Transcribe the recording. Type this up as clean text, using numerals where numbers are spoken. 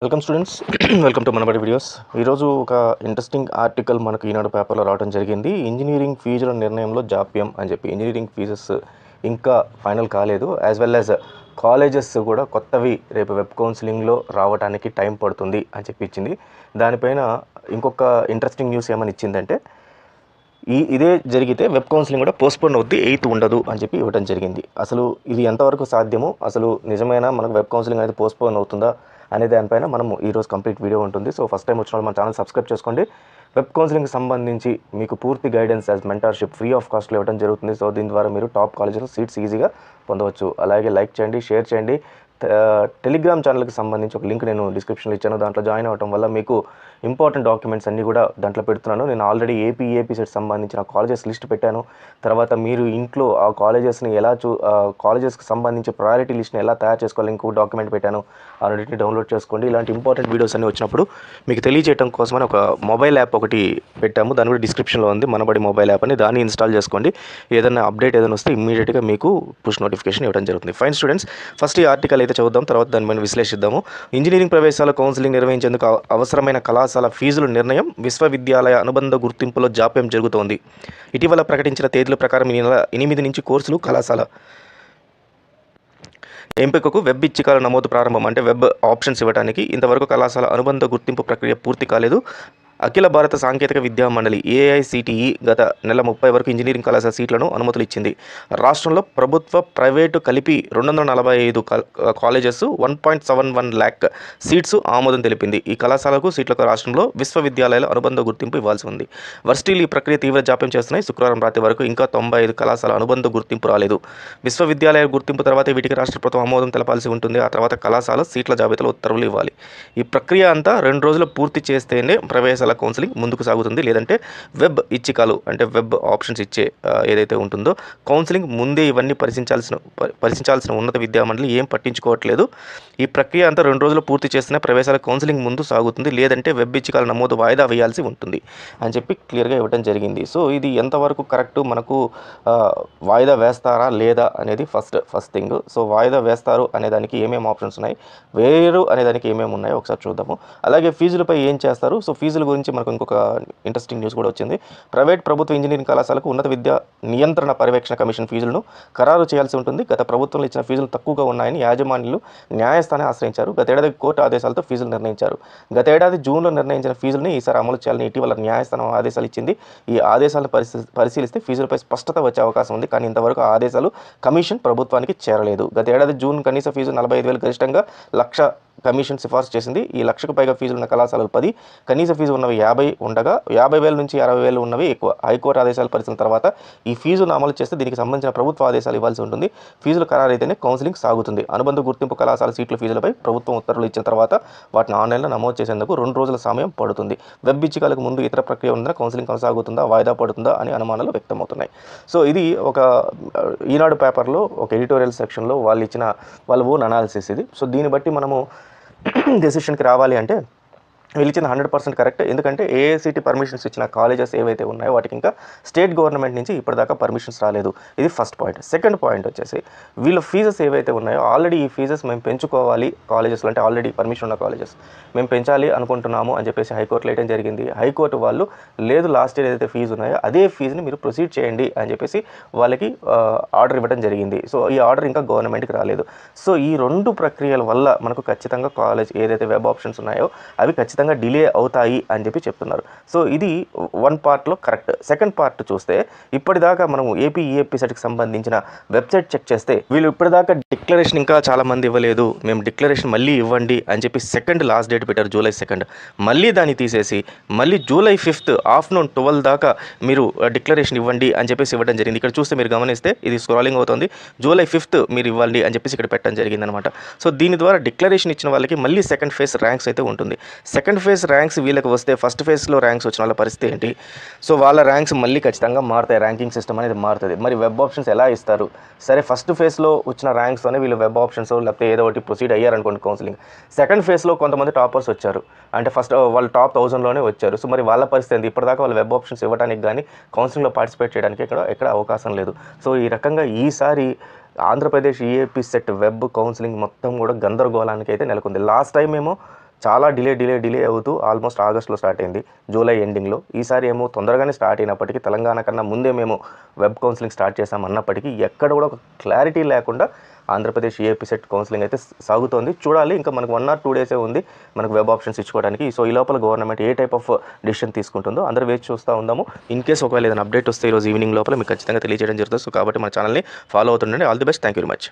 Welcome students welcome to Manabadi videos. ఈరోజు ఒక interesting article మనకు ఈనాడు పేపర్లో రావడం జరిగింది. ఇంజనీరింగ్ ఫీజుల నిర్ణయంలో జాప్యం అని చెప్పి. ఇంజనీరింగ్ ఫీజెస్ ఇంకా ఫైనల్ కాలేదు, యాజ్ వెల్ యాజ్ కాలేజెస్ కూడా కొత్తవి రేపు వెబ్ కౌన్సిలింగ్లో రావడానికి టైం పడుతుంది అని చెప్పి ఇచ్చింది. దానిపైన ఇంకొక ఇంట్రెస్టింగ్ న్యూస్ ఏమని ఇచ్చిందంటే, ఇదే జరిగితే వెబ్ కౌన్సిలింగ్ కూడా పోస్ట్పోన్ అవుద్ది, 8th ఉండదు అని చెప్పి ఇవ్వడం జరిగింది. అసలు ఇది ఎంతవరకు సాధ్యము, అసలు నిజమైనా మనకు వెబ్ కౌన్సిలింగ్ అనేది పోస్ట్పోన్ అవుతుందా అనే దానిపైన మనము ఈరోజు కంప్లీట్ వీడియో ఉంటుంది. సో ఫస్ట్ టైం వచ్చిన వాళ్ళు మన ఛానల్ సబ్స్క్రైబ్ చేసుకోండి. వెబ్ కౌన్సిలింగ్కి సంబంధించి మీకు పూర్తి guidance as mentorship free of కాస్ట్లో ఇవ్వడం జరుగుతుంది. సో దీని ద్వారా మీరు టాప్ కాలేజీలో సీట్స్ ఈజీగా పొందవచ్చు. అలాగే లైక్ చేయండి, షేర్ చేయండి. టెలిగ్రామ్ ఛానల్కి సంబంధించి ఒక లింక్ నేను డిస్క్రిప్షన్లో ఇచ్చాను. దాంట్లో జాయిన్ అవ్వడం వల్ల మీకు ఇంపార్టెంట్ డాక్యుమెంట్స్ అన్నీ కూడా దాంట్లో పెడుతున్నాను. నేను ఆల్రెడీ ఏపీ సెట్ సంబంధించిన కాలేజెస్ లిస్ట్ పెట్టాను. తర్వాత మీరు ఇంట్లో ఆ కాలేజెస్ని ఎలా కాలేజెస్కి సంబంధించి ప్రయారిటీ లిస్ట్ని ఎలా తయారు చేసుకోవాలి ఇంకో డాక్యుమెంట్ పెట్టాను. ఆ రెండింటిని డౌన్లోడ్ చేసుకోండి. ఇలాంటి ఇంపార్టెంట్ వీడియోస్ అన్నీ వచ్చినప్పుడు మీకు తెలియజేయడం కోసమని ఒక మొబైల్ యాప్ ఒకటి పెట్టాము. దాని కూడా డిస్క్రిప్షన్లో ఉంది, మనబడి మొబైల్ యాప్ అని. దాన్ని ఇన్స్టాల్ చేసుకోండి. ఏదైనా అప్డేట్ ఏదైనా వస్తే ఇమ్మీడియట్గా మీకు పుష్ నోటిఫికేషన్ ఇవ్వడం జరుగుతుంది. ఫైన్ స్టూడెంట్స్, ఫస్ట్ ఈ ఆర్టికల్ అయితే చదువుదాం, తర్వాత దాని మీద విశ్లేషిద్దాము. ఇంజనీరింగ్ ప్రవేశాల కౌన్సిలింగ్ నిర్వహించేందుకు అవసరమైన కళాశాల ఫీజుల నిర్ణయం విశ్వవిద్యాలయ అనుబంధ గుర్తింపులో జాప్యం జరుగుతోంది. ఇటీవల ప్రకటించిన తేదీల ప్రకారం ఈ నెల 8 నుంచి కోర్సులు కళాశాల ఎంపికకు వెబ్ ఇచ్చికాల నమోదు ప్రారంభం. అంటే వెబ్ ఆప్షన్స్ ఇవ్వడానికి ఇంతవరకు కళాశాల అనుబంధ గుర్తింపు ప్రక్రియ పూర్తి కాలేదు. అఖిల భారత సాంకేతిక విద్యా మండలి AICTE గత నెల 30 వరకు ఇంజనీరింగ్ కళాశాల సీట్లను అనుమతులు ఇచ్చింది. రాష్ట్రంలో ప్రభుత్వ ప్రైవేటు కలిపి 245 కాలేజెస్ 1.71 lakh సీట్స్ ఆమోదం తెలిపింది. ఈ కళాశాలకు సీట్లకు రాష్ట్రంలో విశ్వవిద్యాలయాల అనుబంధ గుర్తింపు ఇవ్వాల్సి ఉంది. వర్సిటీలు ఈ ప్రక్రియ తీవ్ర జాప్యం చేస్తున్నాయి. శుక్రవారం రాత్రి వరకు ఇంకా 95 కళాశాల అనుబంధ గుర్తింపు రాలేదు. విశ్వవిద్యాలయ గుర్తింపు తర్వాత వీటికి రాష్ట్ర ప్రభుత్వం ఆమోదం తెలపాల్సి ఉంటుంది. ఆ తర్వాత కళాశాల సీట్ల జాబితాలో ఉత్తర్వులు ఇవ్వాలి. ఈ ప్రక్రియ అంతా 2 రోజులు పూర్తి చేస్తేనే ప్రవేశాల కౌన్సిలింగ్ ముందుకు సాగుతుంది. లేదంటే వెబ్ ఇచ్చికాలు అంటే వెబ్ ఆప్షన్స్ ఇచ్చే ఏదైతే ఉంటుందో కౌన్సిలింగ్ ముందే ఇవన్నీ పరిశీలించాల్సిన ఉన్నత విద్యామండలి ఏం పట్టించుకోవట్లేదు. ఈ ప్రక్రియ అంతా 2 రోజులు పూర్తి చేస్తేనే ప్రవేశాల కౌన్సిలింగ్ ముందు సాగుతుంది. లేదంటే వెబ్ ఇచ్చికాల నమోదు వాయిదా వేయాల్సి ఉంటుంది అని చెప్పి క్లియర్గా ఇవ్వడం జరిగింది. సో ఇది ఎంతవరకు కరెక్ట్, మనకు వాయిదా వేస్తారా లేదా అనేది ఫస్ట్ థింగ్. సో వాయిదా వేస్తారు అనేదానికి ఏమేమి ఆప్షన్స్ ఉన్నాయి, వేరు అనేదానికి ఏమేమి ఉన్నాయో ఒకసారి చూద్దాము. అలాగే ఫీజులపై ఏం చేస్తారు. సో ఫీజుల గురించి మనకు ఇంకొక ఇంట్రెస్టింగ్ న్యూస్ కూడా వచ్చింది. ప్రైవేట్ ప్రభుత్వ ఇంజనీరింగ్ కళాశాలకు ఉన్నత విద్యా నియంత్రణ పర్యవేక్షణ కమిషన్ ఫీజులను ఖరారు చేయాల్సి ఉంటుంది. గత ప్రభుత్వంలో ఇచ్చిన ఫీజులు తక్కువగా ఉన్నాయని యాజమాన్యులు న్యాయస్థానం ఆశ్రయించారు. గతేడాది కోర్టు ఆదేశాలతో ఫీజులు నిర్ణయించారు. గతేడాది జూన్లో నిర్ణయించిన ఫీజులను ఈసారి అమలు చేయాలని ఇటీవల న్యాయస్థానం ఆదేశాలు ఇచ్చింది. ఈ ఆదేశాలను పరిశీలిస్తే ఫీజులపై స్పష్టత వచ్చే అవకాశం ఉంది. కానీ ఇంతవరకు ఆదేశాలు కమిషన్ ప్రభుత్వానికి చేరలేదు. గతేడాది జూన్ కనీస ఫీజు 45,000, గరిష్టంగా 1,00,000 కమిషన్ సిఫార్సు చేసింది. ఈ 1,00,000కు పైగా ఫీజులు ఉన్న కళాశాలలు 10, కనీస ఫీజు ఉన్నవి 50 ఉండగా 50,000 నుంచి 60,000 ఉన్నవి ఎక్కువ. హైకోర్టు ఆదేశాలు పరిశీలన తర్వాత ఈ ఫీజును అమలు చేస్తే దీనికి సంబంధించిన ప్రభుత్వ ఆదేశాలు ఇవ్వాల్సి ఉంటుంది. ఫీజులు ఖరారైతేనే కౌన్సిలింగ్ సాగుతుంది. అనుబంధ గుర్తింపు కళాశాల సీట్ల ఫీజులపై ప్రభుత్వం ఉత్తర్వులు ఇచ్చిన తర్వాత వాటిని ఆన్లైన్లో నమోదు చేసేందుకు 2 రోజుల సమయం పడుతుంది. వెబ్ ఇచ్చికాలకు ముందు ఇతర ప్రక్రియ ఉందా, కౌన్సిలింగ్ కొనసాగుతుందా, వాయిదా పడుతుందా అని అనుమానాలు వ్యక్తమవుతున్నాయి. సో ఇది ఒక ఈనాడు పేపర్లో ఒక ఎడిటోరియల్ సెక్షన్లో వాళ్ళ ఓన్ అనాలిసిస్ ఇది. సో దీన్ని బట్టి మనము డెసిషన్కి రావాలి అంటే వీళ్ళు ఇచ్చిన 100% కరెక్ట్. ఎందుకంటే AICTE పర్మిషన్స్ ఇచ్చిన కాలేజెస్ ఏవైతే ఉన్నాయో వాటికి ఇంకా స్టేట్ గవర్నమెంట్ నుంచి ఇప్పటిదాకా పర్మిషన్స్ రాలేదు. ఇది ఫస్ట్ పాయింట్. సెకండ్ పాయింట్ వచ్చేసి వీళ్ళ ఫీజెస్ ఏవైతే ఉన్నాయో ఆల్రెడీ ఈ ఫీజెస్ మేము పెంచుకోవాలి కాలేజెస్లో, అంటే ఆల్రెడీ పర్మిషన్ ఉన్న కాలేజెస్ మేము పెంచాలి అనుకుంటున్నాము అని చెప్పేసి హైకోర్టులో వేయడం జరిగింది. హైకోర్టు వాళ్ళు లేదు, లాస్ట్ ఇయర్ ఏదైతే ఫీజు ఉన్నాయో అదే ఫీజుని మీరు ప్రొసీడ్ చేయండి అని చెప్పేసి వాళ్ళకి ఆర్డర్ ఇవ్వడం జరిగింది. సో ఈ ఆర్డర్ ఇంకా గవర్నమెంట్కి రాలేదు. సో ఈ 2 ప్రక్రియల వల్ల మనకు ఖచ్చితంగా కాలేజ్ ఏదైతే వెబ్ ఆప్షన్స్ ఉన్నాయో అవి ఖచ్చితంగా డిలే అవుతాయి అని చెప్పి చెప్తున్నారు. సో ఇది 1 పార్ట్లో కరెక్ట్. సెకండ్ పార్ట్ చూస్తే ఇప్పటిదాకా మనము EAP సెట్కి సంబంధించిన వెబ్సైట్ చెక్ చేస్తే వీళ్ళు ఇప్పటిదాకా డిక్లరేషన్ ఇంకా చాలా మంది ఇవ్వలేదు, మేము డిక్లరేషన్ మళ్ళీ ఇవ్వండి అని చెప్పి సెకండ్ లాస్ట్ డేట్ పెట్టారు, July 2. మళ్ళీ దాన్ని తీసేసి మళ్ళీ July 5 ఆఫ్టర్నూన్ 12 దాకా మీరు డిక్లరేషన్ ఇవ్వండి అని చెప్పేసి ఇవ్వడం జరిగింది. ఇక్కడ చూస్తే మీరు గమనిస్తే ఇది స్క్రాలింగ్ అవుతుంది. July 5 మీరు ఇవ్వండి అని చెప్పేసి ఇక్కడ పెట్టడం జరిగింది అనమాట. సో దీని ద్వారా డిక్లరేషన్ ఇచ్చిన వాళ్ళకి మళ్ళీ సెకండ్ ఫేజ్ ర్యాంక్స్ అయితే ఉంటుంది. సెకండ్ ఫేజ్ ర్యాంక్స్ వీళ్ళకి వస్తే ఫస్ట్ ఫేజ్లో ర్యాంక్స్ వచ్చిన వాళ్ళ పరిస్థితి ఏంటి? సో వాళ్ళ ర్యాంక్స్ మళ్ళీ ఖచ్చితంగా మారుతాయి, ర్యాంకింగ్ సిస్టమ్ అనేది మారుతుంది. మరి వెబ్ ఆప్షన్స్ ఎలా ఇస్తారు? సరే, ఫస్ట్ ఫేజ్లో వచ్చిన ర్యాంక్స్తోనే వీళ్ళు వెబ్ ఆప్షన్స్ లేకపోతే ఏదో ఒకటి ప్రొసీడ్ అయ్యారనుకోండి కౌన్సిలింగ్. సెకండ్ ఫేజ్లో కొంతమంది టాపర్స్ వచ్చారు, అంటే ఫస్ట్ వాళ్ళు టాప్ 1000లోనే వచ్చారు. సో మరి వాళ్ళ పరిస్థితి ఏంటి? ఇప్పటిదాకా వాళ్ళు వెబ్ ఆప్షన్స్ ఇవ్వడానికి కానీ కౌన్సిలింగ్లో పార్టిసిపేట్ చేయడానికి ఎక్కడ అవకాశం లేదు. సో ఈ రకంగా ఈసారి Andhra Pradesh EAP set web counselling మొత్తం కూడా గందరగోళానికి అయితే నెలకొంది. లాస్ట్ టైం ఏమో చాలా డిలే అవుతూ ఆల్మోస్ట్ ఆగస్టులో స్టార్ట్ అయింది, జూలై ఎండింగ్లో. ఈసారి ఏమో తొందరగానే స్టార్ట్ అయినప్పటికీ, తెలంగాణ కన్నా ముందే మేము వెబ్ కౌన్సిలింగ్ స్టార్ట్ చేసామన్నప్పటికీ ఎక్కడ కూడా ఒక క్లారిటీ లేకుండా ఆంధ్రప్రదేశ్ ఏపీ సెట్ కౌన్సిలింగ్ అయితే సాగుతోంది. చూడాలి, ఇంకా మనకు 1 or 2 డేసే ఉంది మనకు వెబ్ ఆప్షన్స్ ఇచ్చుకోవడానికి. సో ఈ లోపల government A type of decision తీసుకుంటుందో అందరూ వేచి చూస్తూ ఉందాము. ఇన్ కేస్ ఒకవేళ ఏదైనా అప్డేట్ వస్తే ఈరోజు ఈవినింగ్ లోపల మీకు ఖచ్చితంగా తెలియజేయడం జరుగుతుంది. సో కాబట్టి మన ఛానల్ని ఫాలో అవుతుండండి. All the best, thank you very much.